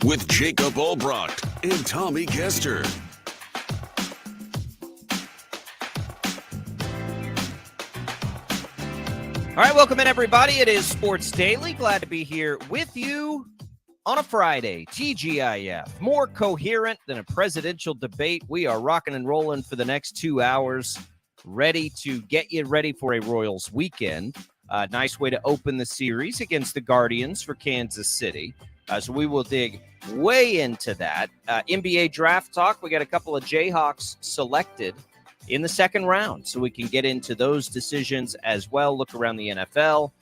with Jacob Albracht and Tommy Castor. All right, welcome in, everybody. It is Sports Daily. Glad to be here with you on a Friday. TGIF, more coherent than a presidential debate. We are rocking and rolling for the next 2 hours, ready to get you ready for a Royals weekend. Nice way to open the series against the Guardians for Kansas City. So we will dig way into that. NBA draft talk. We got a couple of Jayhawks selected in the second round, so we can get into those decisions as well. Look around the NFL.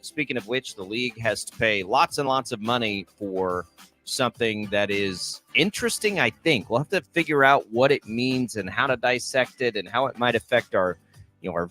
Speaking of which, the league has to pay lots and lots of money for something that is interesting, I think. We'll have to figure out what it means and how to dissect it and how it might affect our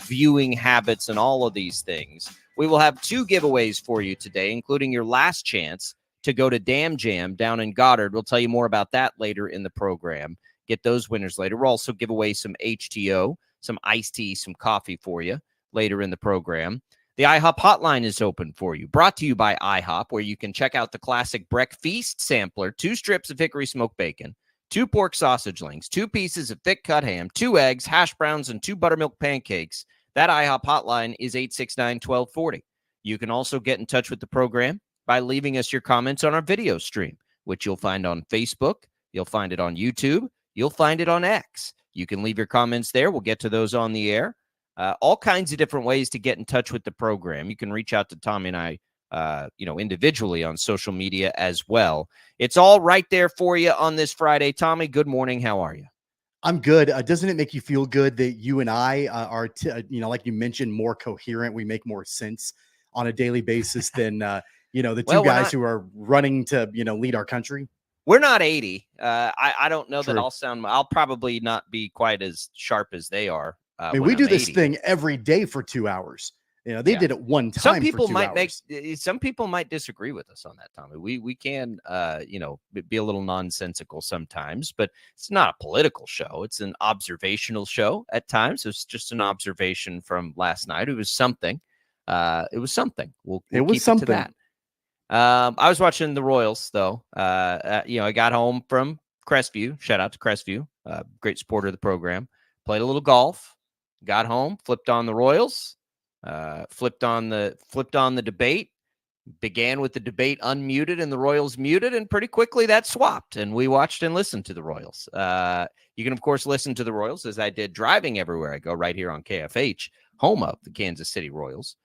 viewing habits and all of these things. We will have 2 giveaways for you today, including your last chance to go to Dam Jam down in Goddard. We'll tell you more about that later in the program. Get those winners later. We'll also give away some HTO, some iced tea, some coffee for you later in the program. The IHOP hotline is open for you. Brought to you by IHOP, where you can check out the classic breakfast sampler, 2 strips of hickory smoked bacon, 2 pork sausage links, 2 pieces of thick cut ham, 2 eggs, hash browns, and 2 buttermilk pancakes. That IHOP hotline is 869-1240. You can also get in touch with the program by leaving us your comments on our video stream, which you'll find on Facebook. You'll find it on YouTube. You'll find it on X. You can leave your comments there. We'll get to those on the air. All kinds of different ways to get in touch with the program. You can reach out to Tommy and I, individually on social media as well. It's all right there for you on this Friday. Tommy, good morning. How are you? I'm good. Doesn't it make you feel good that you and I are, like you mentioned, more coherent? We make more sense on a daily basis than, the two guys who are running to, lead our country. We're not 80. I don't know True. that I'll probably not be quite as sharp as they are. We do this thing every day for 2 hours. They did it one time. Some people for 2 hours. Some people might disagree with us on that, Tommy. We can, be a little nonsensical sometimes, but it's not a political show. It's an observational show at times. It's just an observation from last night. It was something. We'll keep it to that. I was watching the Royals, though. I got home from Crestview. Shout out to Crestview, great supporter of the program. Played a little golf. Got home, flipped on the Royals, flipped on the debate. Began with the debate unmuted and the Royals muted, and pretty quickly that swapped, and we watched and listened to the Royals. You can, of course, listen to the Royals as I did driving everywhere I go, right here on KFH, home of the Kansas City Royals.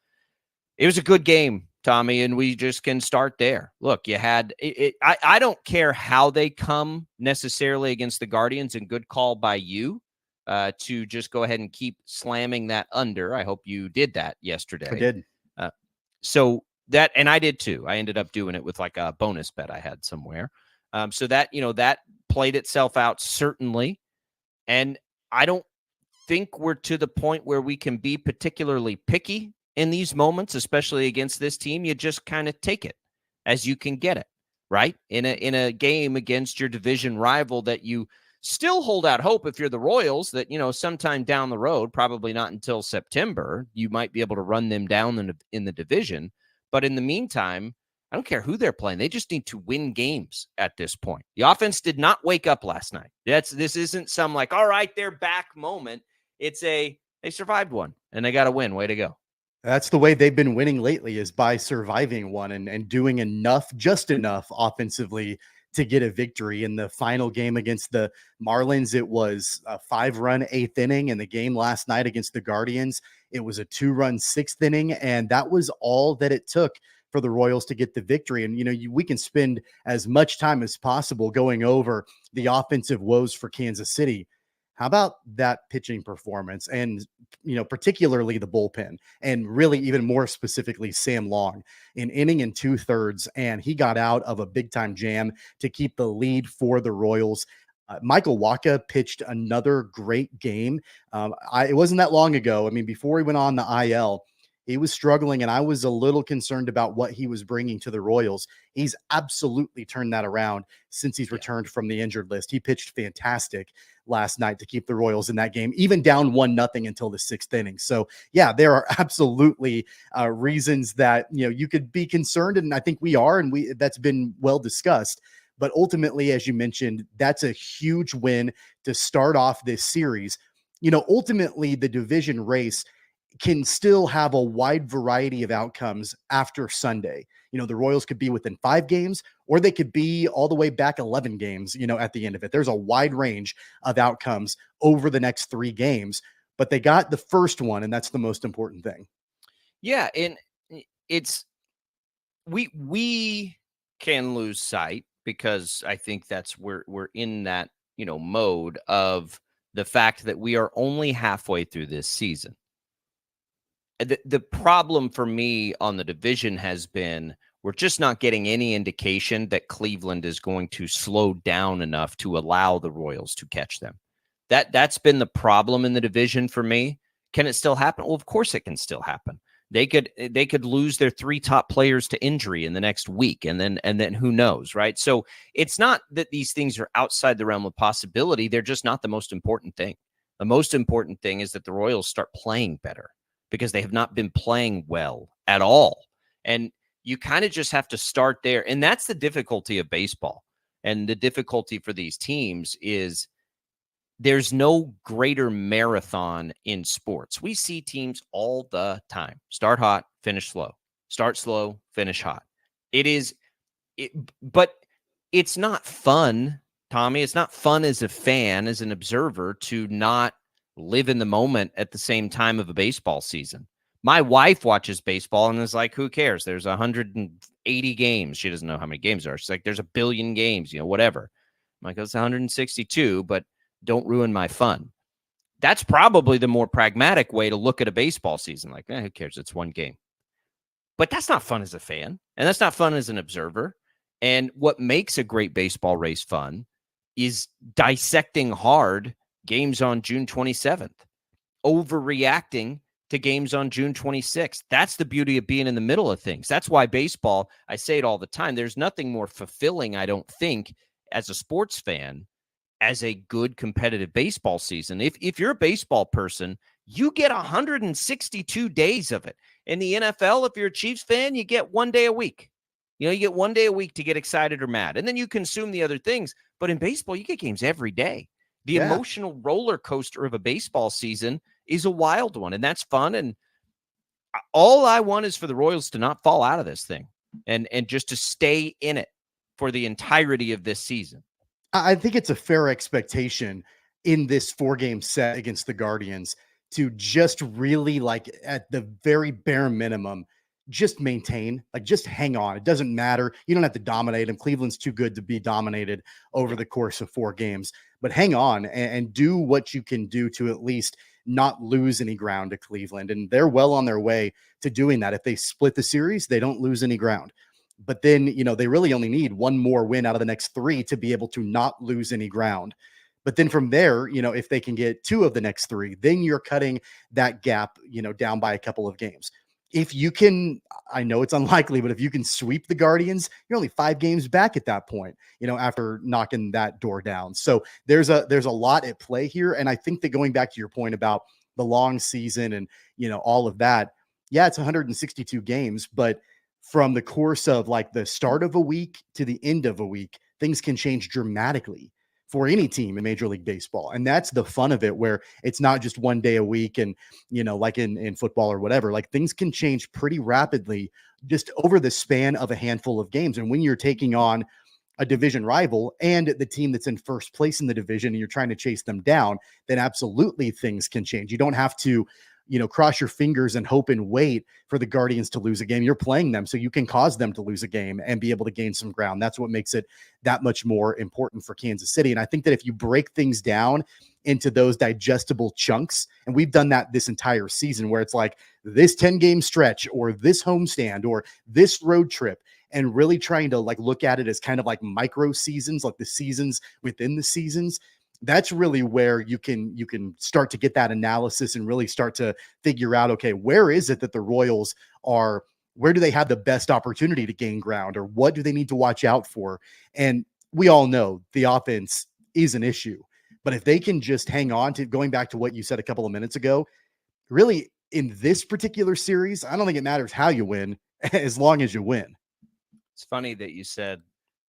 It was a good game, Tommy, and we just can start there. Look, you had it. I don't care how they come necessarily against the Guardians, and good call by you to just go ahead and keep slamming that under. I hope you did that yesterday. I did. And I did too. I ended up doing it with like a bonus bet I had somewhere. So that played itself out certainly. And I don't think we're to the point where we can be particularly picky in these moments, especially against this team. You just kind of take it as you can get it, right? In a game against your division rival that you still hold out hope, if you're the Royals, that, sometime down the road, probably not until September, you might be able to run them down in the division. But in the meantime, I don't care who they're playing. They just need to win games at this point. The offense did not wake up last night. This isn't some like, all right, they're back moment. It's they survived one and they got to win. Way to go. That's the way they've been winning lately, is by surviving one and doing just enough offensively to get a victory. In the final game against the Marlins, it was a 5-run 8th inning. And the game last night against the Guardians, it was a 2-run 6th inning. And that was all that it took for the Royals to get the victory. And, we can spend as much time as possible going over the offensive woes for Kansas City. How about that pitching performance and, particularly the bullpen, and really even more specifically, Sam Long, an inning and 2/3, and he got out of a big time jam to keep the lead for the Royals. Michael Wacha pitched another great game. It wasn't that long ago. I mean, before he went on the IL, he was struggling, and I was a little concerned about what he was bringing to the Royals. He's absolutely turned that around since he's returned from the injured list. He pitched fantastic last night to keep the Royals in that game, even down 1-0 until the 6th inning. So yeah, there are absolutely reasons that, you could be concerned. And I think we are, and that's been well discussed. But ultimately, as you mentioned, that's a huge win to start off this series. Ultimately, the division race can still have a wide variety of outcomes after Sunday. The Royals could be within 5 games, or they could be all the way back 11 games, at the end of it. There's a wide range of outcomes over the next 3 games, but they got the first one, and that's the most important thing. Yeah, and it's we can lose sight, because I think that's where we're in that, mode of the fact that we are only halfway through this season. The problem for me on the division has been we're just not getting any indication that Cleveland is going to slow down enough to allow the Royals to catch them. That's been the problem in the division for me. Can it still happen? Well, of course it can still happen. They could lose their 3 top players to injury in the next week, and then who knows, right? So it's not that these things are outside the realm of possibility. They're just not the most important thing. The most important thing is that the Royals start playing better, because they have not been playing well at all. And you kind of just have to start there. And that's the difficulty of baseball. And the difficulty for these teams is there's no greater marathon in sports. We see teams all the time start hot, finish slow, start slow, finish hot. But it's not fun, Tommy. It's not fun as a fan, as an observer, to not live in the moment at the same time of a baseball season. My wife watches baseball and is like, who cares? There's 180 games. She doesn't know how many games there are. She's like, there's a billion games, whatever. I'm like, it's 162, but don't ruin my fun. That's probably the more pragmatic way to look at a baseball season. Like, who cares? It's one game. But that's not fun as a fan, and that's not fun as an observer. And what makes a great baseball race fun is dissecting hard games on June 27th, overreacting to games on June 26th. That's the beauty of being in the middle of things. That's why baseball, I say it all the time, there's nothing more fulfilling, I don't think, as a sports fan, as a good competitive baseball season. If you're a baseball person, you get 162 days of it. In the NFL, if you're a Chiefs fan, you get 1 day a week. You get 1 day a week to get excited or mad, and then you consume the other things. But in baseball, you get games every day. The emotional roller coaster of a baseball season is a wild one, and that's fun. And all I want is for the Royals to not fall out of this thing and just to stay in it for the entirety of this season. I think it's a fair expectation in this 4-game set against the Guardians to just really, at the very bare minimum, just maintain, just hang on. It doesn't matter. You don't have to dominate them. Cleveland's too good to be dominated over the course of 4 games, but hang on and do what you can do to at least not lose any ground to Cleveland. And they're well on their way to doing that. If they split the series, they don't lose any ground. But then, they really only need 1 more win out of the next 3 to be able to not lose any ground. But then from there, if they can get 2 of the next 3, then you're cutting that gap, down by a couple of games. If you can, I know it's unlikely, but if you can sweep the Guardians, you're only 5 games back at that point, after knocking that door down. So there's a lot at play here. And I think that going back to your point about the long season and, all of that, yeah, it's 162 games, but from the course of the start of a week to the end of a week, things can change dramatically for any team in Major League Baseball. And that's the fun of it, where it's not just 1 day a week and, like in football or whatever, things can change pretty rapidly just over the span of a handful of games. And when you're taking on a division rival and the team that's in first place in the division and you're trying to chase them down, then absolutely things can change. You don't have to, cross your fingers and hope and wait for the Guardians to lose a game. You're playing them so you can cause them to lose a game and be able to gain some ground. That's what makes it that much more important for Kansas City. And I think that if you break things down into those digestible chunks, and we've done that this entire season, where it's this 10-game stretch or this homestand or this road trip, and really trying to look at it as kind of micro seasons, the seasons within the seasons, that's really where you can start to get that analysis and really start to figure out, okay, where is it that the Royals are, where do they have the best opportunity to gain ground, or what do they need to watch out for? And we all know the offense is an issue, but if they can just hang on to, going back to what you said a couple of minutes ago, really in this particular series, I don't think it matters how you win as long as you win. It's funny that you said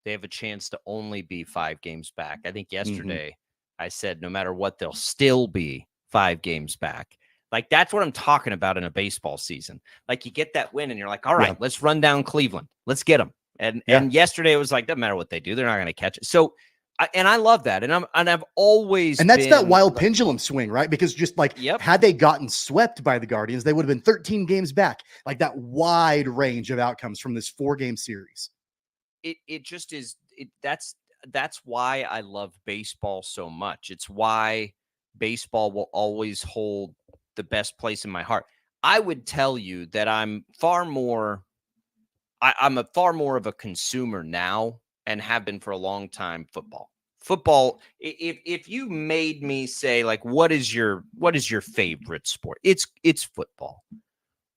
they have a chance to only be 5 games back. I think yesterday I said no matter what, they'll still be 5 games back. Like, that's what I'm talking about in a baseball season. Like, you get that win and you're like, all right, let's run down Cleveland. Let's get them. And yesterday it was like, doesn't matter what they do, they're not going to catch it. So, and I love that. And I've always and that's that wild pendulum swing, right? Because just like had they gotten swept by the Guardians, they would have been 13 games back. Like, that wide range of outcomes from this 4-game series. It just is. That's why I love baseball so much. It's why baseball will always hold the best place in my heart. I would tell you that I'm far more of a consumer now, and have been for a long time. Football. If you made me say, like, what is your favorite sport? It's football.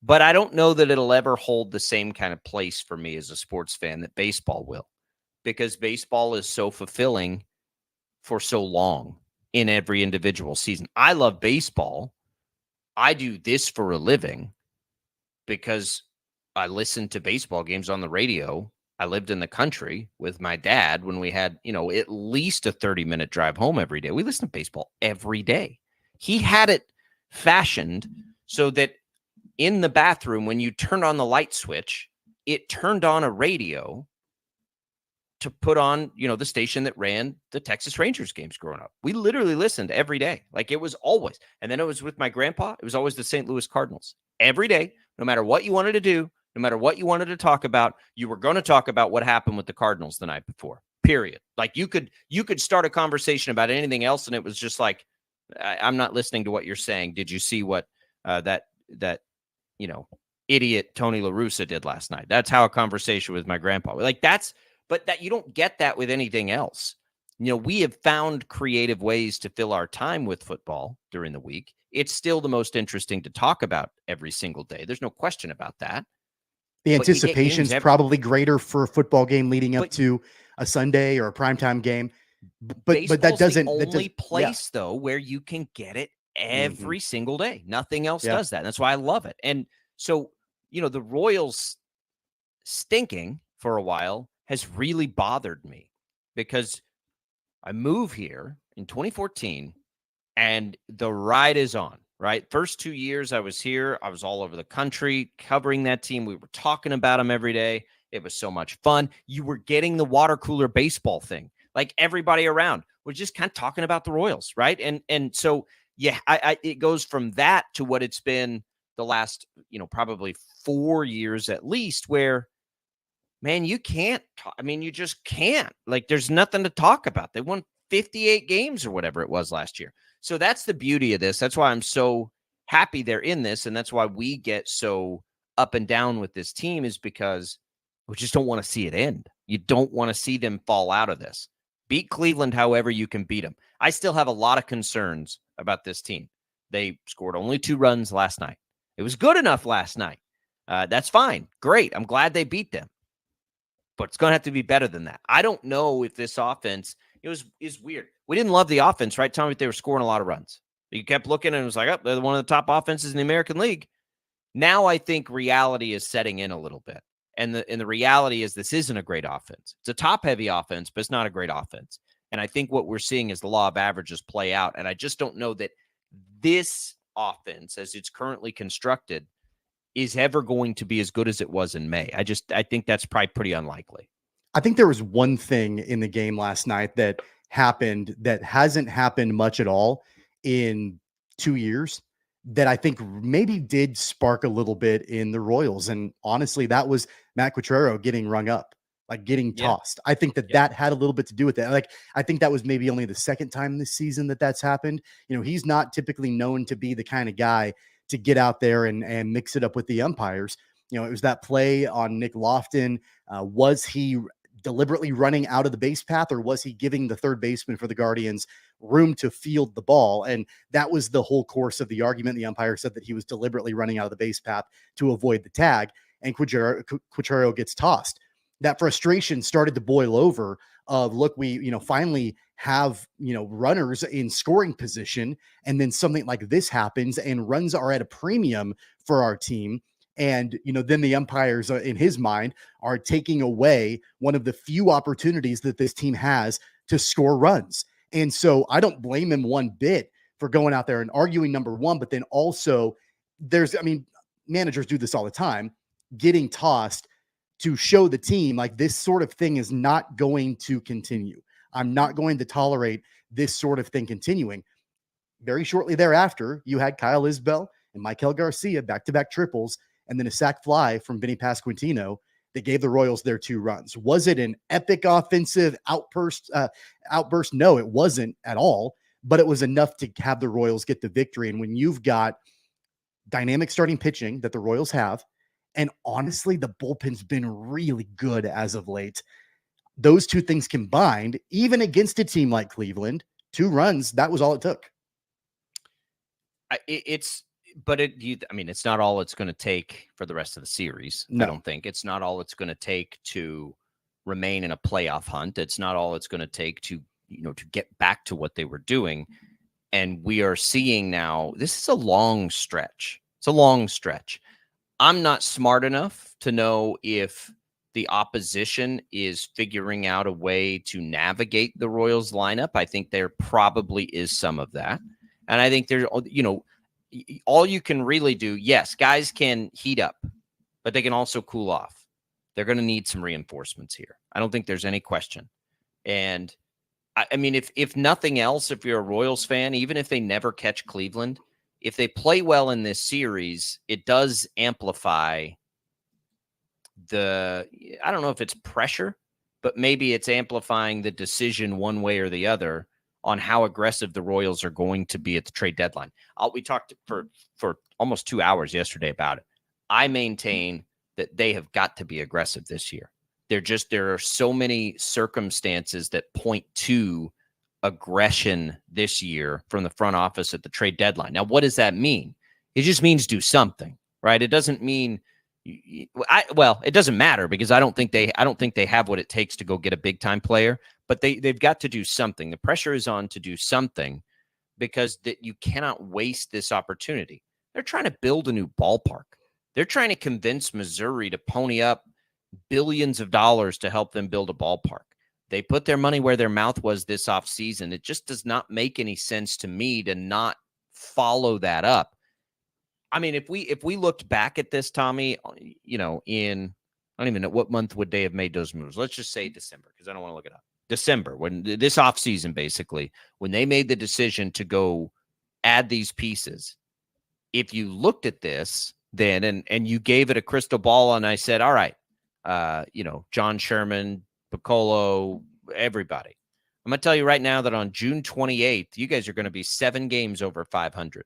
But I don't know that it'll ever hold the same kind of place for me as a sports fan that baseball will, because baseball is so fulfilling for so long in every individual season. I love baseball. I do this for a living because I listened to baseball games on the radio. I lived in the country with my dad when we had, at least a 30-minute drive home every day. We listened to baseball every day. He had it fashioned so that in the bathroom, when you turned on the light switch, it turned on a radio to put on, the station that ran the Texas Rangers games growing up. We literally listened every day. Like, it was always. And then it was with my grandpa. It was always the St. Louis Cardinals. Every day, no matter what you wanted to do, no matter what you wanted to talk about, you were going to talk about what happened with the Cardinals the night before, period. Like, you could start a conversation about anything else, and it was just like, I'm not listening to what you're saying. Did you see what that idiot Tony La Russa did last night? That's how a conversation with my grandpa. Like, but that you don't get that with anything else. We have found creative ways to fill our time with football during the week. It's still the most interesting to talk about every single day. There's no question about that. The anticipation's probably greater for a football game leading up to a Sunday or a primetime game. But that doesn't. The only place though where you can get it every single day. Nothing else does that. And that's why I love it. And so, the Royals stinking for a while has really bothered me, because I moved here in 2014 and the ride is on, right? First 2 years I was here, I was all over the country covering that team. We were talking about them every day. It was so much fun. You were getting the water cooler baseball thing. Like, everybody around was just kind of talking about the Royals, right? And so, yeah, it goes from that to what it's been the last, probably 4 years at least, where, man, you can't talk. I mean, you just can't. Like, there's nothing to talk about. They won 58 games or whatever it was last year. So that's the beauty of this. That's why I'm so happy they're in this. And that's why we get so up and down with this team, is because we just don't want to see it end. You don't want to see them fall out of this. Beat Cleveland however you can beat them. I still have a lot of concerns about this team. They scored only 2 runs last night. It was good enough last night. That's fine. Great. I'm glad they beat them. But it's going to have to be better than that. I don't know if this offense is weird. We didn't love the offense, right, Tommy? They were scoring a lot of runs. You kept looking and it was like, oh, they're one of the top offenses in the American League. Now I think reality is setting in a little bit. And the reality is this isn't a great offense. It's a top-heavy offense, but it's not a great offense. And I think what we're seeing is the law of averages play out. And I just don't know that this offense, as it's currently constructed, is ever going to be as good as it was in May. I think that's probably pretty unlikely. I think there was one thing in the game last night that happened that hasn't happened much at all in 2 years, that I think maybe did spark a little bit in the Royals. And honestly, that was Matt Quatrero getting rung up, like getting tossed. I think that had a little bit to do with that. Like, I think that was maybe only the second time this season that's happened. He's not typically known to be the kind of guy to get out there and mix it up with the umpires. It was that play on Nick Lofton. Was he deliberately running out of the base path, or was he giving the third baseman for the Guardians room to field the ball? And that was the whole course of the argument. The umpire said that he was deliberately running out of the base path to avoid the tag, and Quintero gets tossed. That frustration started to boil over of, look, we, finally have, runners in scoring position, and then something like this happens and runs are at a premium for our team. And, then the umpires in his mind are taking away one of the few opportunities that this team has to score runs. And so I don't blame him one bit for going out there and arguing, number one, but then also managers do this all the time, getting tossed to show the team like this sort of thing is not going to continue. I'm not going to tolerate this sort of thing continuing. Very shortly thereafter, you had Kyle Isbell and Michael Garcia back-to-back triples, and then a sac fly from Vinny Pasquantino that gave the Royals their 2 runs. Was it an epic offensive outburst? No, it wasn't at all, but it was enough to have the Royals get the victory. And when you've got dynamic starting pitching that the Royals have, and honestly, the bullpen's been really good as of late, those 2 things combined, even against a team like Cleveland, 2 runs, that was all it took. It's not all it's going to take for the rest of the series. No. I don't think it's not all it's going to take to remain in a playoff hunt. It's not all it's going to take to get back to what they were doing. And we are seeing now, this is a long stretch. It's a long stretch. I'm not smart enough to know if the opposition is figuring out a way to navigate the Royals lineup. I think there probably is some of that. And I think there's, all you can really do, yes, guys can heat up, but they can also cool off. They're going to need some reinforcements here. I don't think there's any question. And I mean, if nothing else, if you're a Royals fan, even if they never catch Cleveland, if they play well in this series, it does amplify I don't know if it's pressure, but maybe it's amplifying the decision one way or the other on how aggressive the Royals are going to be at the trade deadline. We talked for almost 2 hours yesterday about it. I maintain that they have got to be aggressive this year. There are so many circumstances that point to aggression this year from the front office at the trade deadline. Now, what does that mean? It just means do something, right? It doesn't mean it doesn't matter, because I don't think they have what it takes to go get a big time player, but they've got to do something. The pressure is on to do something, because you cannot waste this opportunity. They're trying to build a new ballpark. They're trying to convince Missouri to pony up billions of dollars to help them build a ballpark. They put their money where their mouth was this offseason. It just does not make any sense to me to not follow that up. I mean, if we looked back at this, Tommy, in, I don't even know what month would they have made those moves. Let's just say December, because I don't want to look it up. December, when this offseason, basically, when they made the decision to go add these pieces. If you looked at this then and you gave it a crystal ball, and I said, all right, John Sherman, Piccolo, everybody, I'm going to tell you right now that on June 28th, you guys are going to be 7 games over 500.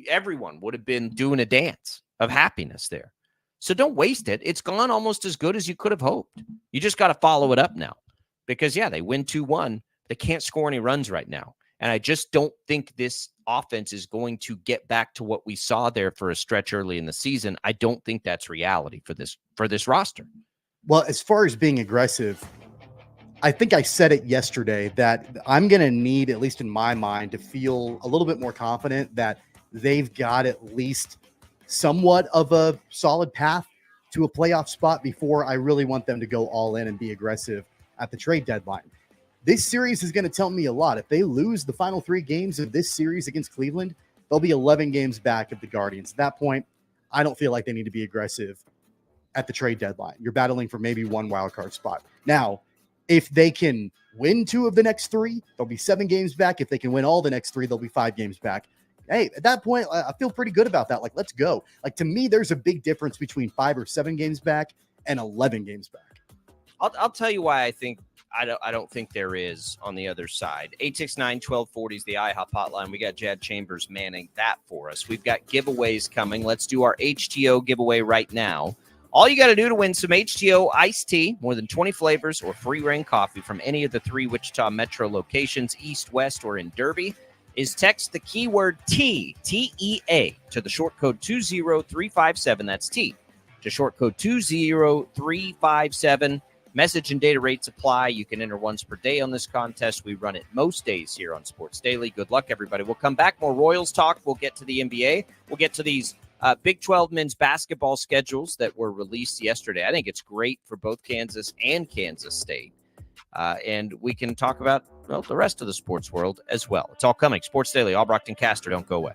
Everyone would have been doing a dance of happiness there. So don't waste it. It's gone almost as good as you could have hoped. You just got to follow it up now, because they win 2-1. They can't score any runs right now. And I just don't think this offense is going to get back to what we saw there for a stretch early in the season. I don't think that's reality for this roster. Well, as far as being aggressive, I think I said it yesterday that I'm going to need, at least in my mind, to feel a little bit more confident that they've got at least somewhat of a solid path to a playoff spot before I really want them to go all in and be aggressive at the trade deadline. This series is going to tell me a lot. If they lose the final 3 games of this series against Cleveland, they'll be 11 games back of the Guardians. At that point, I don't feel like they need to be aggressive at the trade deadline. You're battling for maybe 1 wild card spot. Now, if they can win 2 of the next 3, they'll be 7 games back. If they can win all the next 3, they'll be 5 games back. Hey, at that point, I feel pretty good about that. Like, let's go. Like, to me, there's a big difference between 5 or 7 games back and 11 games back. I'll tell you why I don't think there is on the other side. 869-1240 is the IHOP hotline. We got Jad Chambers manning that for us. We've got giveaways coming. Let's do our HTO giveaway right now. All you got to do to win some HTO iced tea, more than 20 flavors, or free rain coffee from any of the 3 Wichita Metro locations, East, West, or in Derby, is text the keyword T, T-E-A, to the short code 20357. That's T, to short code 20357. Message and data rates apply. You can enter once per day on this contest. We run it most days here on Sports Daily. Good luck, everybody. We'll come back. More Royals talk. We'll get to the NBA. We'll get to these Big 12 men's basketball schedules that were released yesterday. I think it's great for both Kansas and Kansas State. And we can talk about, well, the rest of the sports world as well. It's all coming. Sports Daily, Albracht and Castor. Don't go away.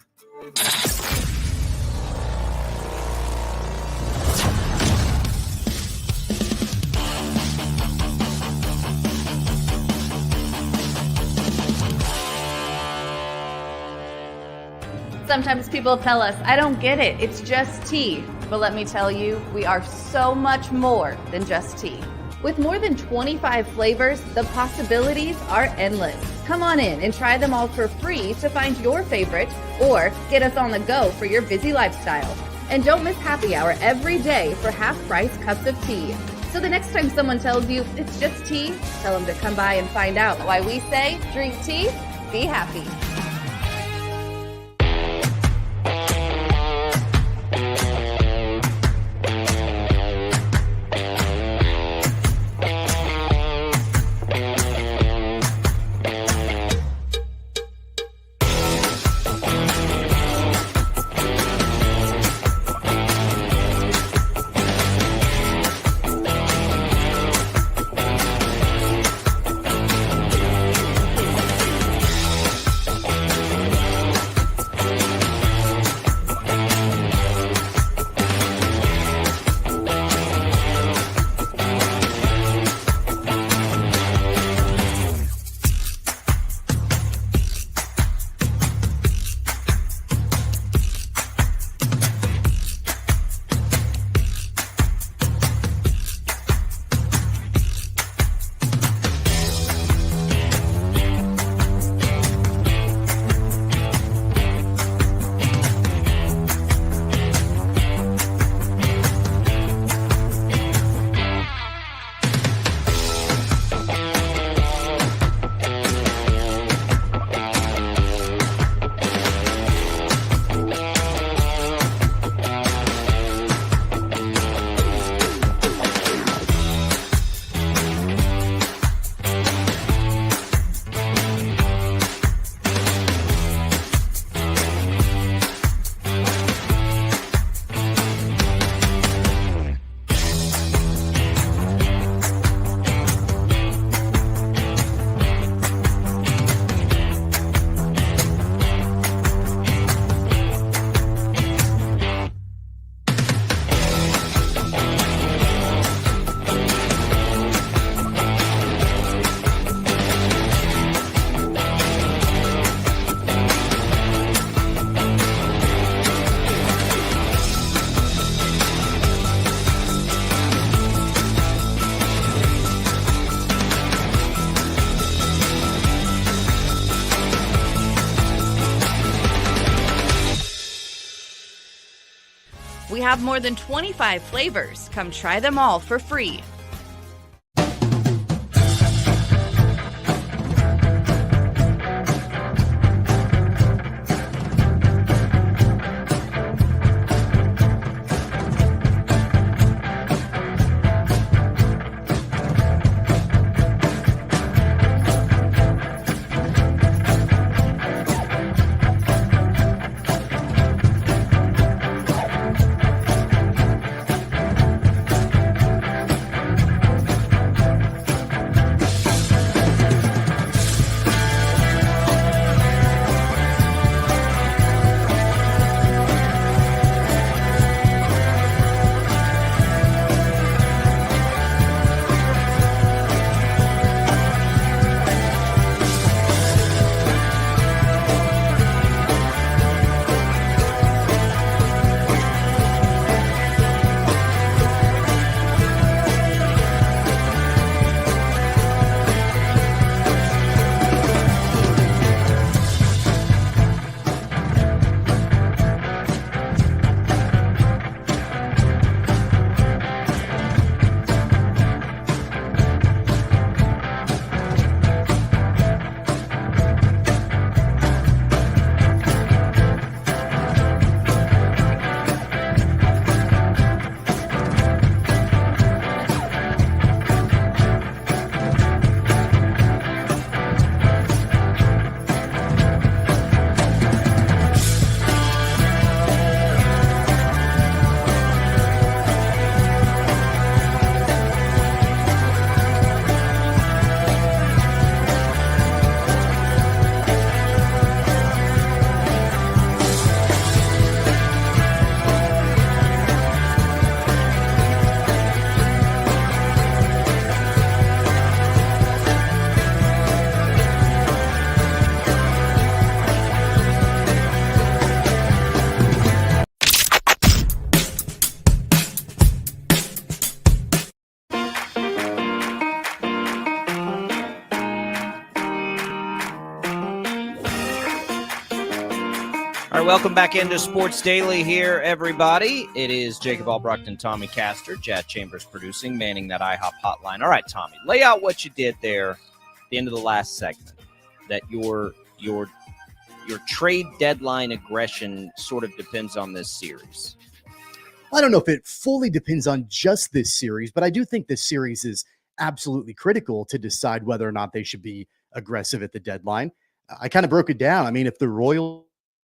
Sometimes people tell us, I don't get it, it's just tea. But let me tell you, we are so much more than just tea. With more than 25 flavors, the possibilities are endless. Come on in and try them all for free to find your favorite or get us on the go for your busy lifestyle. And don't miss happy hour every day for half-price cups of tea. So the next time someone tells you it's just tea, tell them to come by and find out why we say drink tea, be happy. We have more than 25 flavors. Come try them all for free. right, welcome back into Sports Daily here, everybody. It is Jacob Albracht and Tommy Castor. Jazz Chambers producing, manning that IHOP hotline. All right, Tommy, lay out what you did there at the end of the last segment, that your trade deadline aggression sort of depends on this series. I don't know if it fully depends on just this series, but I do think this series is absolutely critical to decide whether or not they should be aggressive at the deadline. I kind of broke it down. I mean, if the Royals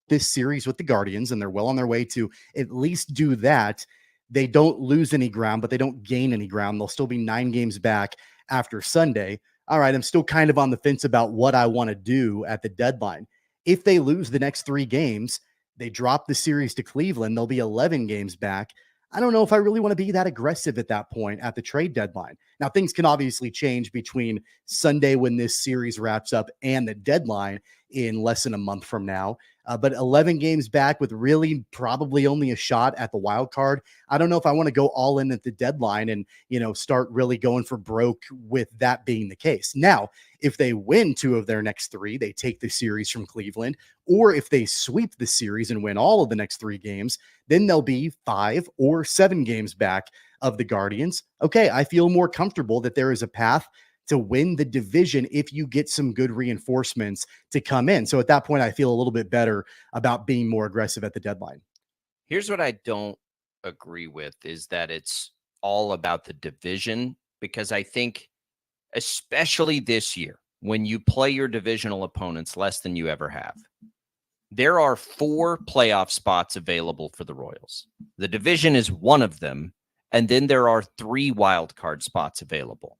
this series with the Guardians and they're well on their way to at least do that, they don't lose any ground, but they don't gain any ground. They'll still be 9 games back after Sunday. All right, I'm still kind of on the fence about what I want to do at the deadline. If they lose the next 3 games, they drop the series to Cleveland, they'll be 11 games back. I don't know if I really want to be that aggressive at that point at the trade deadline. Now, things can obviously change between Sunday when this series wraps up and the deadline in less than a month from now. But 11 games back with really probably only a shot at the wild card. I don't know if I want to go all in at the deadline and, start really going for broke with that being the case. Now, if they win 2 of their next 3, they take the series from Cleveland, or if they sweep the series and win all of the next 3 games, then they'll be 5 or 7 games back of the Guardians. Okay, I feel more comfortable that there is a path to win the division if you get some good reinforcements to come in. So at that point, I feel a little bit better about being more aggressive at the deadline. Here's what I don't agree with is that it's all about the division, because I think especially this year, when you play your divisional opponents less than you ever have, there are 4 playoff spots available for the Royals. The division is one of them, and then there are 3 wild card spots available.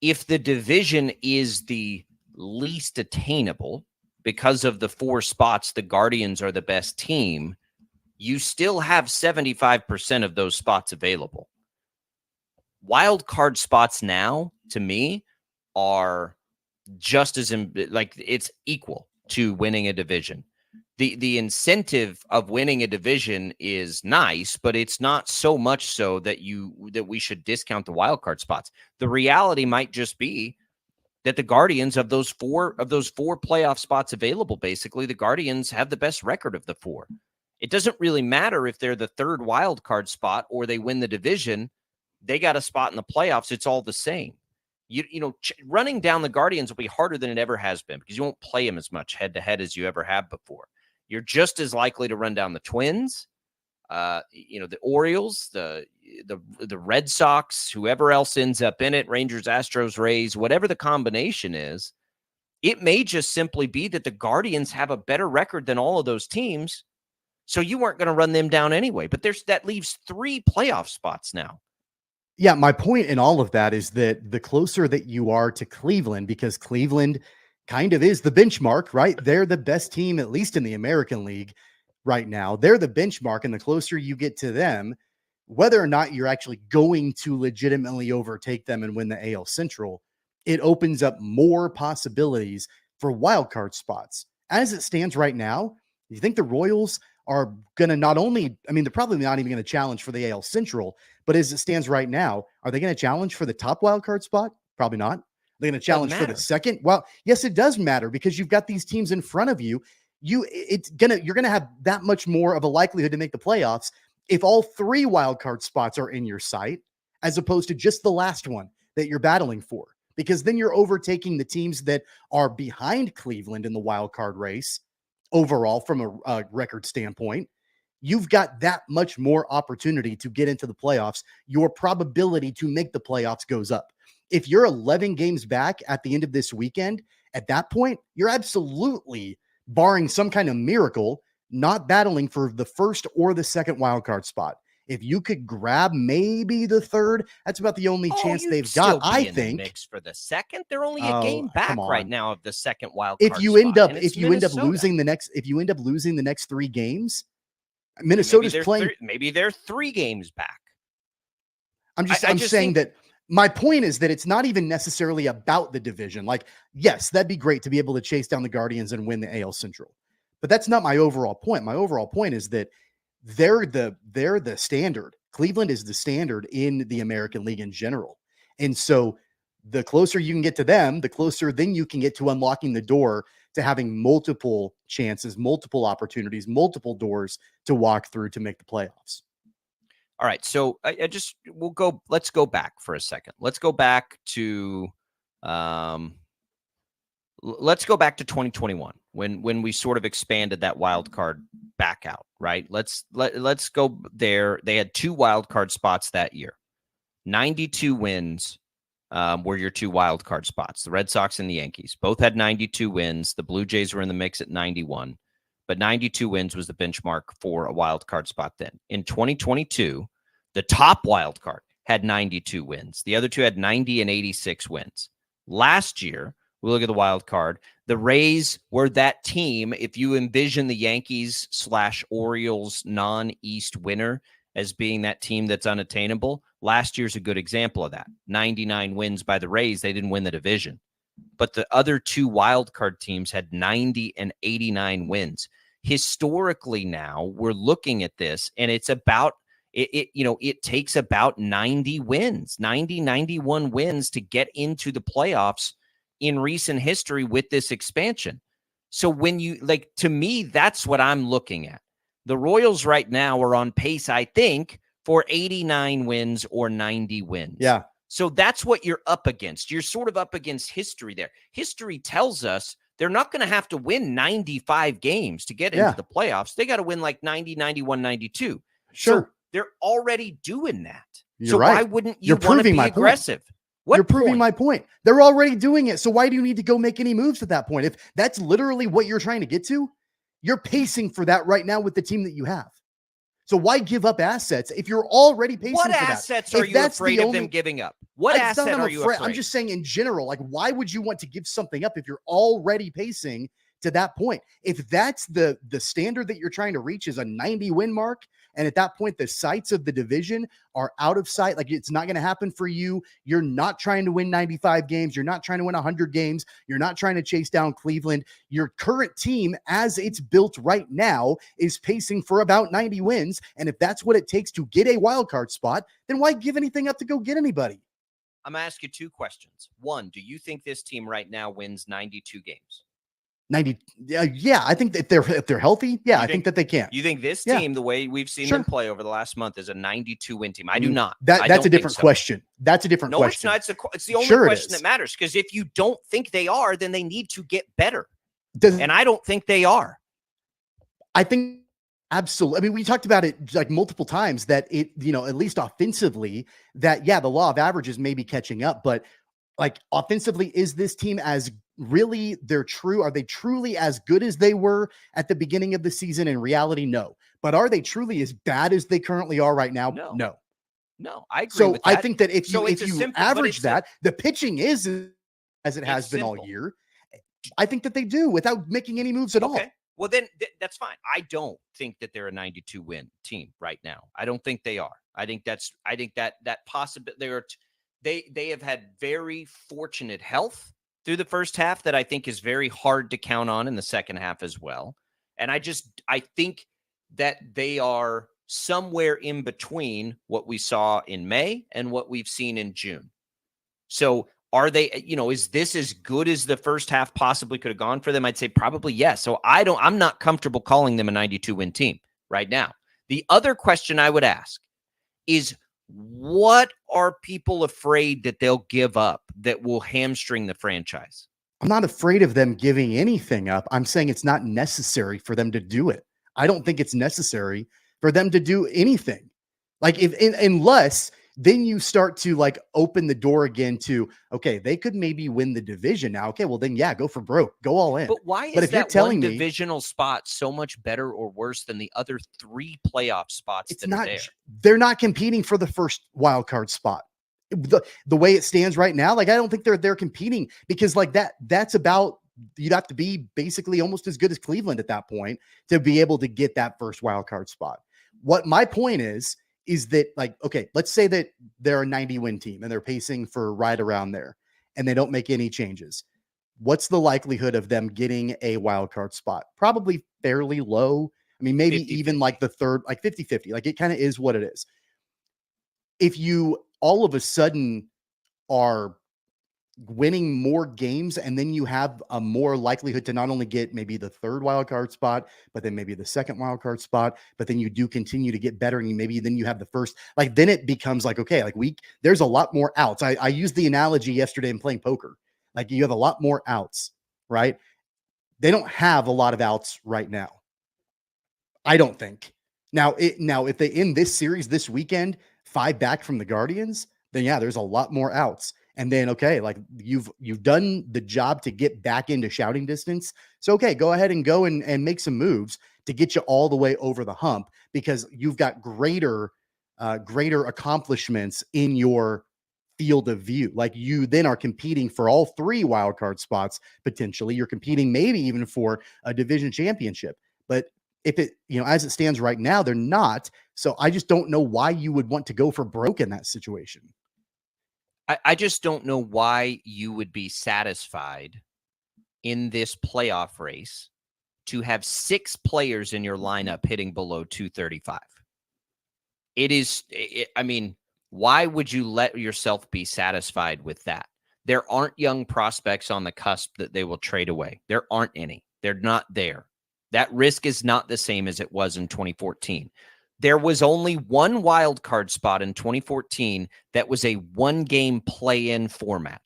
If the division is the least attainable because of the 4 spots, the Guardians are the best team, you still have 75% of those spots available. Wild card spots now, to me, are just as it's equal to winning a division. The incentive of winning a division is nice, but it's not so much so that we should discount the wild card spots. The reality might just be that the Guardians of those four playoff spots available, basically, the Guardians have the best record of the 4. It doesn't really matter if they're the 3rd wild card spot or they win the division. They got a spot in the playoffs. It's all the same. Running down the Guardians will be harder than it ever has been because you won't play them as much head to head as you ever have before. You're just as likely to run down the Twins, the Orioles, the Red Sox, whoever else ends up in it, Rangers, Astros, Rays, whatever the combination is. It may just simply be that the Guardians have a better record than all of those teams, so you weren't going to run them down anyway. But that leaves 3 playoff spots now. Yeah, my point in all of that is that the closer that you are to Cleveland, because Cleveland kind of is the benchmark, right? They're the best team, at least in the American League right now. They're the benchmark, and the closer you get to them, whether or not you're actually going to legitimately overtake them and win the AL Central, it opens up more possibilities for wild card spots. As it stands right now, you think the Royals are going to they're probably not even going to challenge for the AL Central, but as it stands right now, are they going to challenge for the top wild card spot? Probably not. They're going to challenge for the second. Well, yes, it does matter because you've got these teams in front of you. You're going to have that much more of a likelihood to make the playoffs if all 3 wild card spots are in your sight, as opposed to just the last one that you're battling for, because then you're overtaking the teams that are behind Cleveland in the wild card race overall from a record standpoint. You've got that much more opportunity to get into the playoffs. Your probability to make the playoffs goes up. If you're 11 games back at the end of this weekend, at that point, you're absolutely, barring some kind of miracle, not battling for the 1st or the 2nd wildcard spot. If you could grab maybe the 3rd, that's about the only chance they've got. I think mix for the 2nd. They're only a game back right now of the 2nd wild card. If you end up losing the next 3 games, Minnesota's playing. Maybe they're 3 games back. I'm saying that my point is that it's not even necessarily about the division. Like, yes, that'd be great to be able to chase down the Guardians and win the AL Central, but that's not my overall point. My overall point is that they're the standard. Cleveland is the standard in the American League in general. And so the closer you can get to them, the closer then you can get to unlocking the door to having multiple chances, multiple opportunities, multiple doors to walk through to make the playoffs. All right. So let's go back for a second. Let's go back to 2021 when we sort of expanded that wild card back out, right? Let's go there. They had 2 wild card spots that year. 92 wins were your 2 wild card spots. The Red Sox and the Yankees both had 92 wins. The Blue Jays were in the mix at 91, but 92 wins was the benchmark for a wild card spot then. In 2022, the top wild card had 92 wins. The other 2 had 90 and 86 wins. Last year, we look at the wild card. The Rays were that team. If you envision the Yankees / Orioles non-East winner as being that team that's unattainable, last year's a good example of that. 99 wins by the Rays. They didn't win the division. But the other 2 wild card teams had 90 and 89 wins. Historically now, we're looking at this, and it's about it takes about 90 wins, 90, 91 wins to get into the playoffs in recent history with this expansion. So when to me, that's what I'm looking at. The Royals right now are on pace, I think, for 89 wins or 90 wins. Yeah. So that's what you're up against. You're sort of up against history there. History tells us they're not going to have to win 95 games to get into the playoffs. They got to win like 90, 91, 92. Sure. So they're already doing that. You're right. Why wouldn't you want to be aggressive? You're proving my point. They're already doing it. So why do you need to go make any moves at that point? If that's literally what you're trying to get to, you're pacing for that right now with the team that you have. So why give up assets if you're already pacing for that? What assets are you afraid of them giving up? What asset are you afraid? I'm just saying in general, like, why would you want to give something up if you're already pacing to that point? If that's the standard that you're trying to reach is a 90 win mark, and at that point, the sights of the division are out of sight. Like, it's not going to happen for you. You're not trying to win 95 games. You're not trying to win 100 games. You're not trying to chase down Cleveland. Your current team, as it's built right now, is pacing for about 90 wins. And if that's what it takes to get a wild card spot, then why give anything up to go get anybody? I'm going to ask you 2 questions. One, do you think this team right now wins 92 games? 90. Yeah, I think that if they're healthy, I think that they can. You think this team, the way we've seen them play over the last month, is a 92 win team? I do not. That's a different question. That's a different question. No, it's not. It's the only question that matters, because if you don't think they are, then they need to get better. And I don't think they are. I think absolutely. I mean, we talked about it like multiple times that it, at least offensively, that the law of averages may be catching up, but like offensively, is this team as really are they truly as good as they were at the beginning of the season? In reality, no. But are they truly as bad as they currently are right now? No. I agree with that. I think that if you average that, the pitching is as it has been all year. I think that they do without making any moves at all. Well, then that's fine. I don't think that they're a 92 win team right now. I don't think they are. I think that possibility they have had very fortunate health through the first half that I think is very hard to count on in the second half as well. And I think that they are somewhere in between what we saw in May and what we've seen in June. So are they, is this as good as the first half possibly could have gone for them? I'd say probably yes. So I'm not comfortable calling them a 92 win team right now. The other question I would ask is, what are people afraid that they'll give up that will hamstring the franchise? I'm not afraid of them giving anything up. I'm saying it's not necessary for them to do it. I don't think it's necessary for them to do anything. Like unless then you start to like open the door again to, okay, they could maybe win the division now. Okay, well then, go for broke, go all in. But why is that one divisional spot so much better or worse than the other 3 playoff spots? It's not, they're not competing for the first wild card spot. The way it stands right now, like, I don't think they're competing, because like that's about, you'd have to be basically almost as good as Cleveland at that point to be able to get that first wild card spot. What my point is that, like, okay, let's say that they're a 90 win team and they're pacing for right around there and they don't make any changes. What's the likelihood of them getting a wild card spot? Probably fairly low. I mean, maybe 50, even like the third, like 50-50, like it kind of is what it is. If you all of a sudden are winning more games, and then you have a more likelihood to not only get maybe the third wild card spot, but then maybe the second wild card spot, but then you do continue to get better, and then you have the first, like, then it becomes like, okay, like there's a lot more outs. I used the analogy yesterday in playing poker. Like, you have a lot more outs, right? They don't have a lot of outs right now, I don't think. Now, if they end this series this weekend, 5 back from the Guardians, then yeah, there's a lot more outs. And then, okay, like you've done the job to get back into shouting distance. So, okay, go ahead and go and make some moves to get you all the way over the hump, because you've got greater accomplishments in your field of view. Like, you then are competing for all 3 wild card spots. Potentially, you're competing maybe even for a division championship. But if it, as it stands right now, they're not. So I just don't know why you would want to go for broke in that situation. I just don't know why you would be satisfied in this playoff race to have 6 players in your lineup hitting below 235. I mean, why would you let yourself be satisfied with that? There aren't young prospects on the cusp that they will trade away. There aren't any. They're not there. That risk is not the same as it was in 2014. There was only 1 wild card spot in 2014 that was a 1-game play-in format.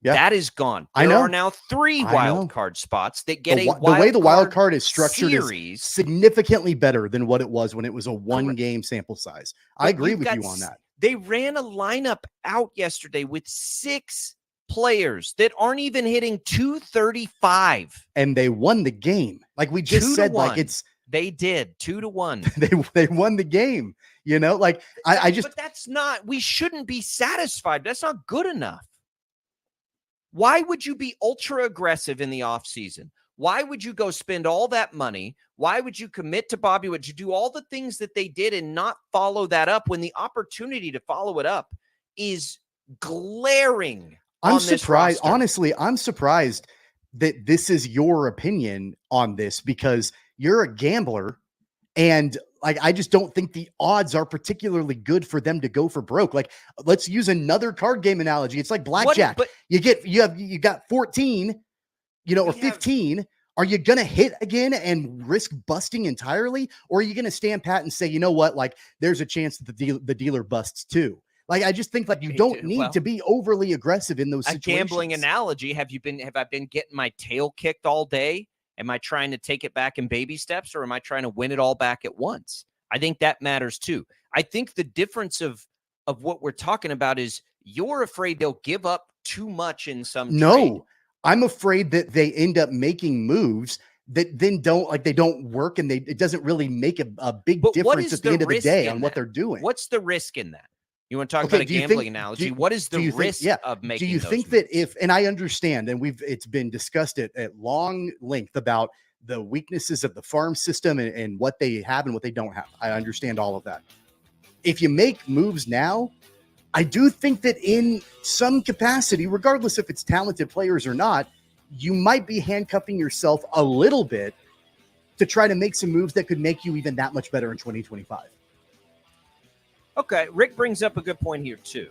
Yeah. That is gone. There are now 3 wild card spots that get the way the wild card is structured is significantly better than what it was when it was a 1-game sample size. I agree with you on that. They ran a lineup out yesterday with 6 players that aren't even hitting 235, and they won the game. Like we just said, like they did 2-1. They won the game. Like but that's not. We shouldn't be satisfied. That's not good enough. Why would you be ultra aggressive in the offseason? Why would you go spend all that money? Why would you commit to Bobby? Would you do all the things that they did and not follow that up when the opportunity to follow it up is glaring? I'm surprised. Honestly, I'm surprised that this is your opinion on this, because you're a gambler, and like, I just don't think the odds are particularly good for them to go for broke. Like, let's use another card game analogy. It's like blackjack. You got 14, or 15. Are you going to hit again and risk busting entirely? Or are you going to stand pat and say, you know what? Like, there's a chance that the dealer busts too. Like, I just think like you don't need to be overly aggressive in those situations. A gambling analogy. Have I been getting my tail kicked all day? Am I trying to take it back in baby steps, or am I trying to win it all back at once? I think that matters too. I think the difference of what we're talking about is you're afraid they'll give up too much in some trade. No, I'm afraid that they end up making moves that then they don't work, and it doesn't really make a big difference at the end of the day on what they're doing. What's the risk in that? You want to talk about a gambling analogy? What is the risk of making? Do you think that and I understand, and it's been discussed at long length about the weaknesses of the farm system and what they have and what they don't have. I understand all of that. If you make moves now, I do think that in some capacity, regardless if it's talented players or not, you might be handcuffing yourself a little bit to try to make some moves that could make you even that much better in 2025. Okay, Rick brings up a good point here too,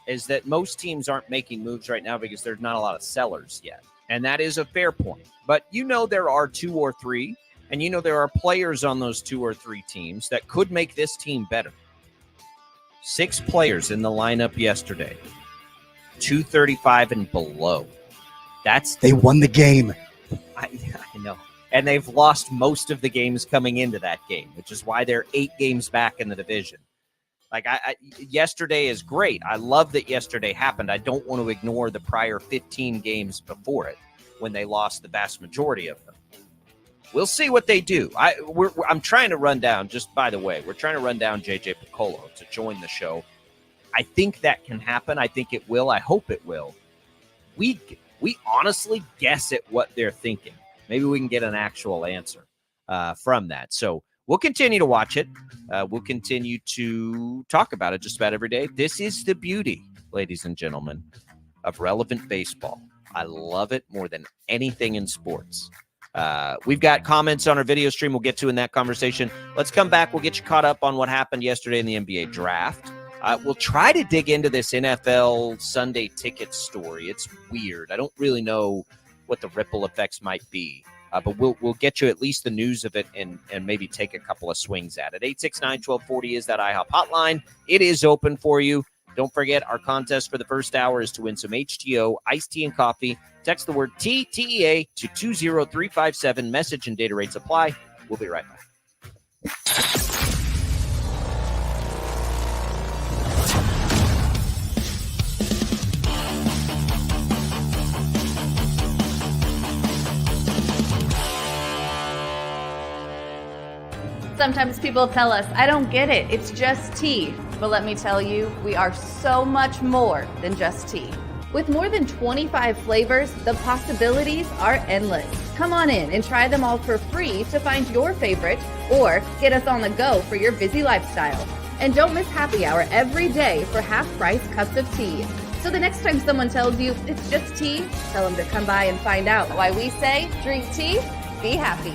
is that most teams aren't making moves right now because there's not a lot of sellers yet. And that is a fair point. But there are 2 or 3, and there are players on those 2 or 3 teams that could make this team better. 6 players in the lineup yesterday, 235 and below. They won the game. I know. And they've lost most of the games coming into that game, which is why they're 8 games back in the division. Like, yesterday is great. I love that yesterday happened. I don't want to ignore the prior 15 games before it when they lost the vast majority of them. We'll see what they do. I'm trying to run down, just by the way, we're trying to run down JJ Piccolo to join the show. I think that can happen. I think it will. I hope it will. We honestly guess at what they're thinking. Maybe we can get an actual answer from that. So we'll continue to watch it. We'll continue to talk about it just about every day. This is the beauty, ladies and gentlemen, of relevant baseball. I love it more than anything in sports. We've got comments on our video stream we'll get to in that conversation. Let's come back. We'll get you caught up on what happened yesterday in the NBA draft. We'll try to dig into this NFL Sunday ticket story. It's weird. I don't really know what the ripple effects might be. But we'll get you at least the news of it and maybe take a couple of swings at it. 869-1240 is that IHOP hotline. It is open for you. Don't forget, our contest for the first hour is to win some HTO, iced tea and coffee. Text the word TEA to 20357. Message and data rates apply. We'll be right back. Sometimes people tell us, I don't get it, it's just tea. But let me tell you, we are so much more than just tea. With more than 25 flavors, the possibilities are endless. Come on in and try them all for free to find your favorite or get us on the go for your busy lifestyle. And don't miss happy hour every day for half-price cups of tea. So the next time someone tells you it's just tea, tell them to come by and find out why we say drink tea, be happy.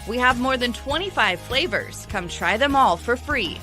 We have more than 25 flavors. Come try them all for free.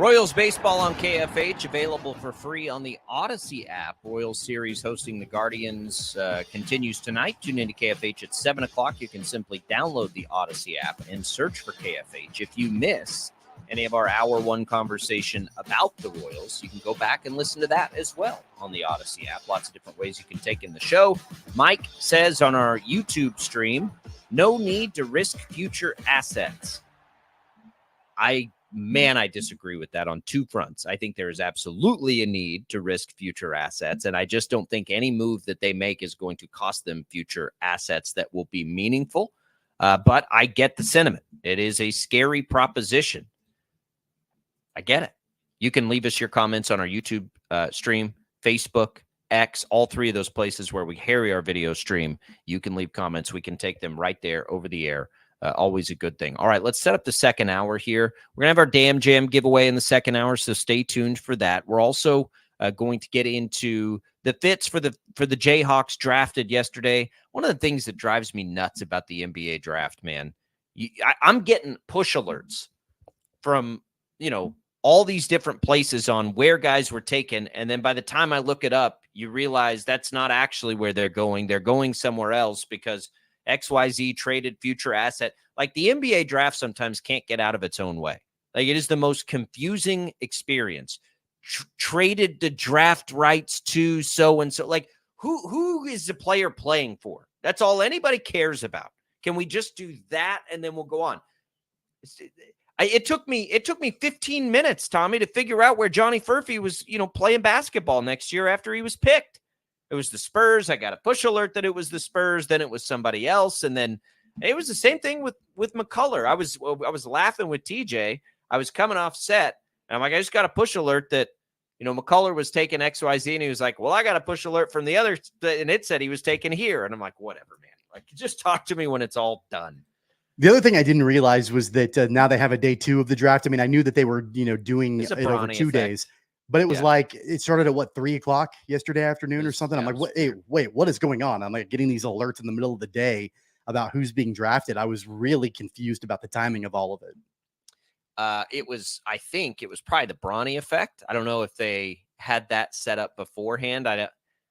Royals baseball on KFH, available for free on the Odyssey app. Royals series hosting the Guardians continues tonight. Tune into KFH at 7 o'clock. You can simply download the Odyssey app and search for KFH. If you miss any of our Hour 1 conversation about the Royals, you can go back and listen to that as well on the Odyssey app. Lots of different ways you can take in the show. Mike says on our YouTube stream, no need to risk future assets. I disagree with that on two fronts. I think there is absolutely a need to risk future assets, and I just don't think any move that they make is going to cost them future assets that will be meaningful. But I get the sentiment. It is a scary proposition. I get it. You can leave us your comments on our YouTube stream, Facebook, X, all three of those places where we carry our video stream. You can leave comments. We can take them right there over the air. Always a good thing. All right, let's set up the second hour here. We're going to have our Damn Jam giveaway in the second hour, so stay tuned for that. We're also going to get into the fits for the Jayhawks drafted yesterday. One of the things that drives me nuts about the NBA draft, man, I'm getting push alerts from, all these different places on where guys were taken, and then by the time I look it up, you realize that's not actually where they're going. They're going somewhere else because XYZ traded future asset. Like the NBA draft sometimes can't get out of its own way. Like it is the most confusing experience. Traded the draft rights to so-and-so. Like who is the player playing for? That's all anybody cares about. Can we just do that and then we'll go on? It took me 15 minutes, Tommy, to figure out where Johnny Furphy was, playing basketball next year after he was picked. It was the Spurs. I got a push alert that it was the Spurs. Then it was somebody else. And then it was the same thing with McCullough. I was laughing with TJ. I was coming off set. And I'm like, I just got a push alert that, McCullough was taking XYZ. And he was like, well, I got a push alert from the other. And it said he was taken here. And I'm like, whatever, man. Like, just talk to me when it's all done. The other thing I didn't realize was that now they have a day 2 of the draft. I mean, I knew that they were, doing it over 2 days. But it was like, it started at 3 o'clock yesterday afternoon or something. I'm like, wait, what is going on? I'm like getting these alerts in the middle of the day about who's being drafted. I was really confused about the timing of all of it. I think it was probably the Bronny effect. I don't know if they had that set up beforehand. I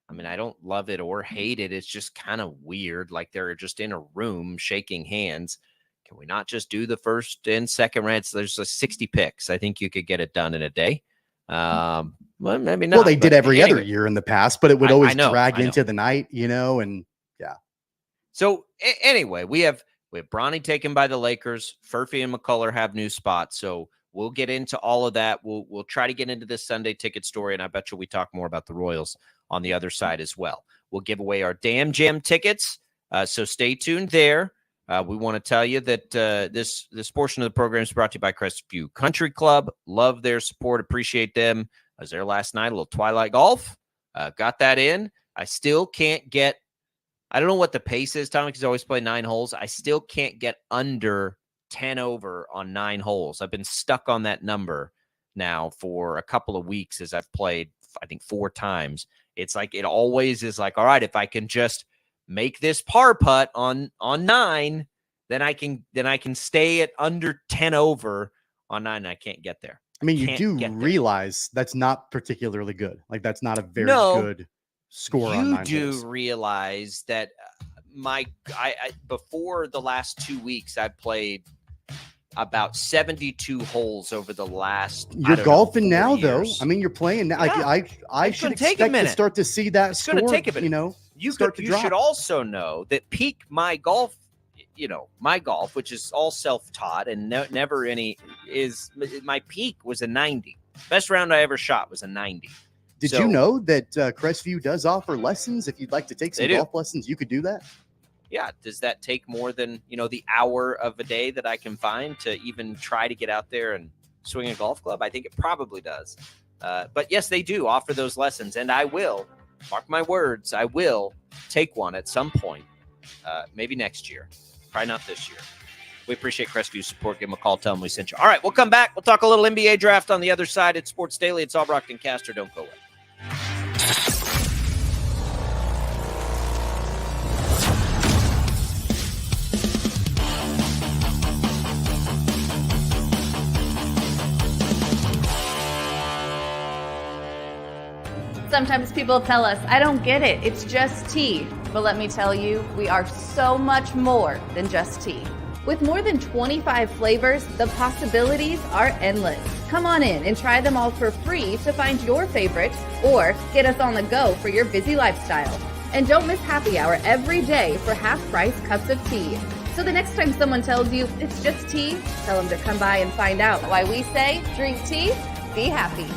don't love it or hate it. It's just kind of weird. Like they're just in a room shaking hands. Can we not just do the first and second rounds? There's 60 picks. I think you could get it done in a day. Well, maybe not. Well, they did every other year in the past, but it would always drag into the night, and yeah. So anyway, we have Bronny taken by the Lakers. Furphy and McCullough have new spots. So we'll get into all of that. We'll try to get into this Sunday ticket story, and I bet you we talk more about the Royals on the other side as well. We'll give away our Damn Jam tickets. So stay tuned there. We want to tell you that this portion of the program is brought to you by Crestview Country Club. Love their support. Appreciate them. I was there last night, a little twilight golf. Got that in. I still can't get – I don't know what the pace is, Tommy, because I always play 9 holes. I still can't get under 10 over on 9 holes. I've been stuck on that number now for a couple of weeks as I've played, I think, 4 times. It's like it always is like, all right, if I can just – make this par putt on 9, then I can stay at under 10 over on 9. And I can't get there. I mean, you do realize that's not particularly good. Like that's not a very good score on 9 holes. You do realize that I before the last 2 weeks, I played about 72 holes over the last. You're golfing now, though. I mean, you're playing now. Yeah. Like I should expect to start to see that score. It's going to take a minute. You should also know that peak my golf, which is all self-taught and never any my peak was a 90. Best round I ever shot was a 90. Did you know that Crestview does offer lessons? If you'd like to take some golf lessons, you could do that. Yeah. Does that take more than, the hour of a day that I can find to even try to get out there and swing a golf club? I think it probably does. But yes, they do offer those lessons, and I will. Mark my words, I will take one at some point, maybe next year. Probably not this year. We appreciate Crestview's support. Give them a call. Tell them we sent you. All right, we'll come back. We'll talk a little NBA draft on the other side. It's Sports Daily. It's Albracht and Castor. Don't go away. Sometimes people tell us, I don't get it, it's just tea. But let me tell you, we are so much more than just tea. With more than 25 flavors, the possibilities are endless. Come on in and try them all for free to find your favorite or get us on the go for your busy lifestyle. And don't miss happy hour every day for half-price cups of tea. So the next time someone tells you it's just tea, tell them to come by and find out why we say drink tea, be happy.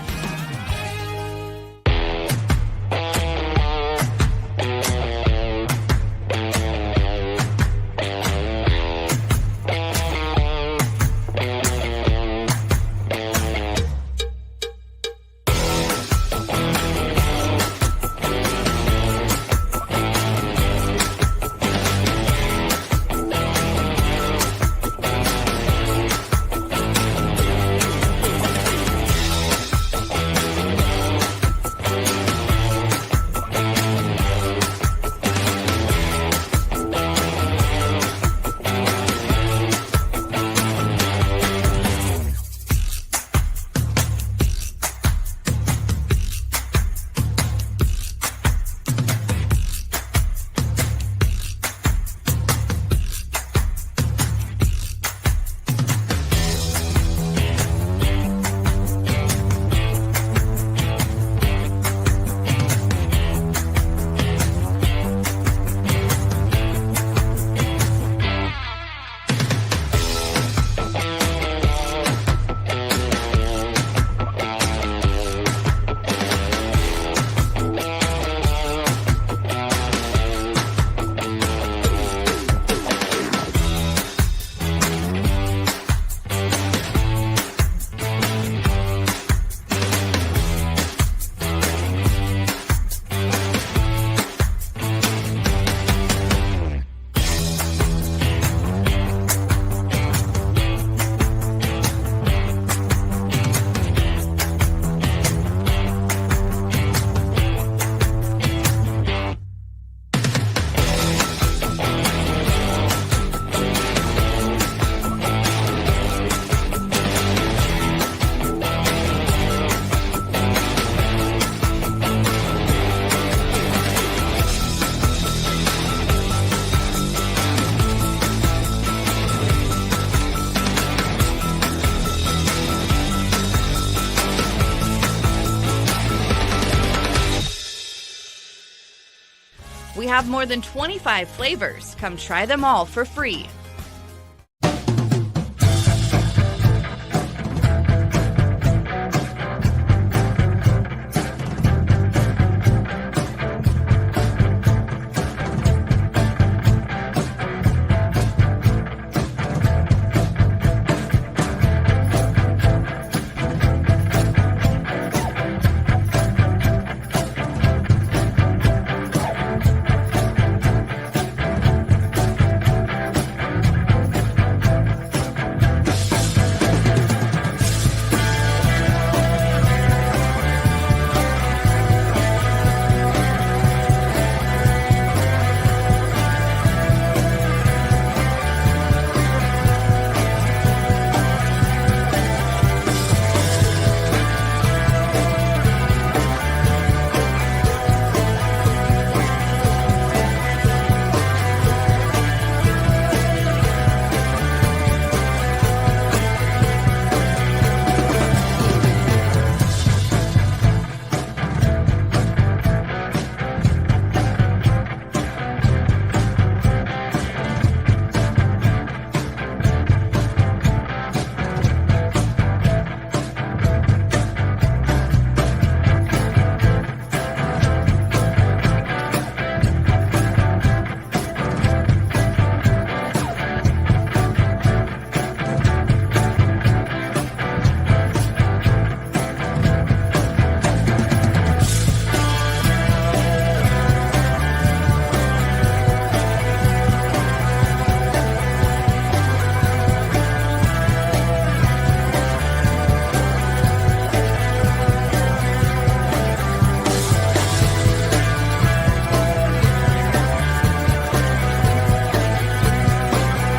We have more than 25 flavors. Come try them all for free.